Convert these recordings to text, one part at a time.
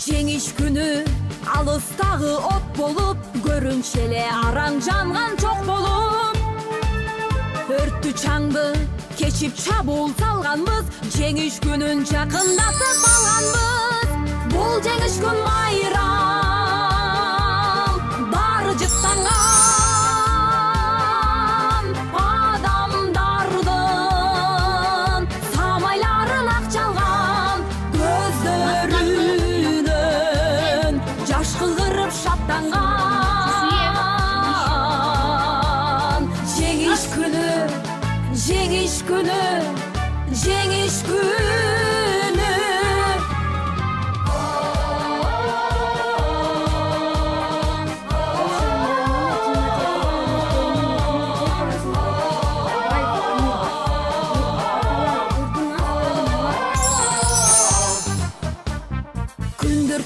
Жеңиш күнү алыстагы от болуп, көрүнчү эле араң жанган чок болуп. Өрттү чаңды кечип чабуул салганбыз, жеңиш күнүн жакындатып алганбыз. Бул жеңиш күн майрам, баары жыттанган адамдардын самайларын ак чалган көздөрүнөн жаш кыгырып шаттанган. Жеңиш күнү, жеңиш күнү, жеңиш күнү.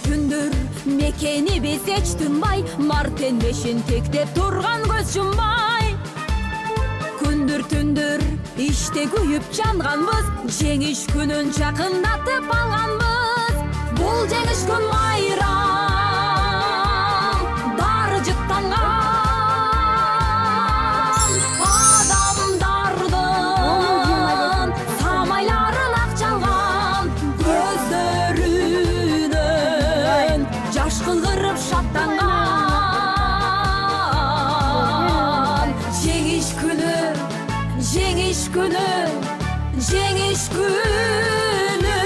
Күндүр мекени биз эч тынбай, мартен бешин тектеп турган көз жумбай. Күндүр иште күйүп жанганбыз, жеңиш күнүн жакындатып алганбыз. Бул жеңиш күн майрам, баары жыттанган адамдардын самайларын ак чалган көздөрүнөн жаш кыгырып шаттанган. Жеңиш күнү, жеңиш күнү, жеңиш күнү.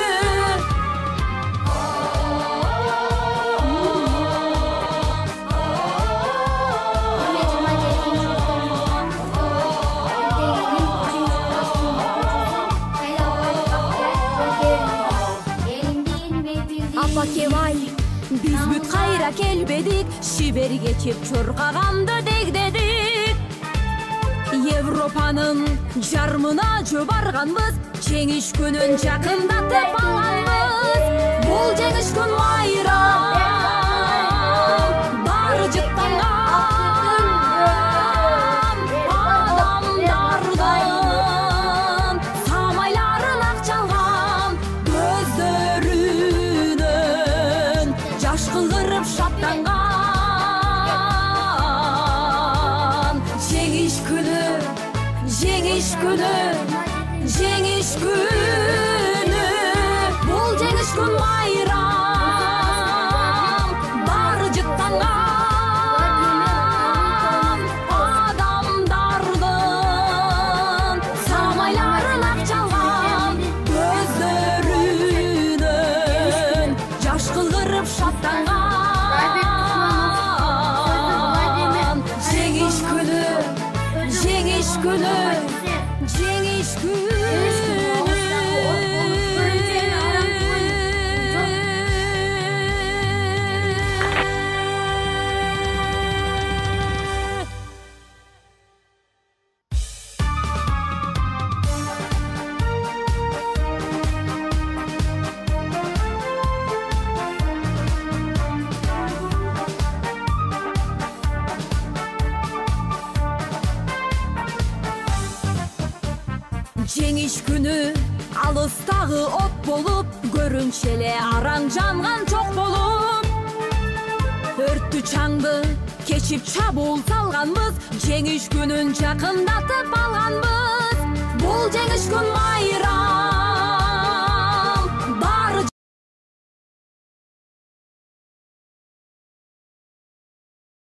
Апакебай, биз бүт кайра келбедик, шибер кечип чуркаганды дегдедик. Европанын жармына жөө барганбыз, жеңиш күнүн жакындатып алганбыз. Бул жеңиш күн майрам, баары жыттанган адамдардын самайларын ак чалган көздөрүнөн жаш кыгырып шаттанган. Жеңиш күнү, жеңиш күнү, жеңиш күнү. Бул жеңиш күн майрам, баары жыттанган адамдардын самайларын ак чалган көздөрүнөн жаш кыгырып шаттанган. Жеңиш күнү, жеңиш күнү, жеңиш күнү. Жеңиш күнү алыстагы от болуп, көрүнчү эле араң жанган чок болуп. Өрттү чаңды кечип чабуул салганбыз, жеңиш күнүн жакындатып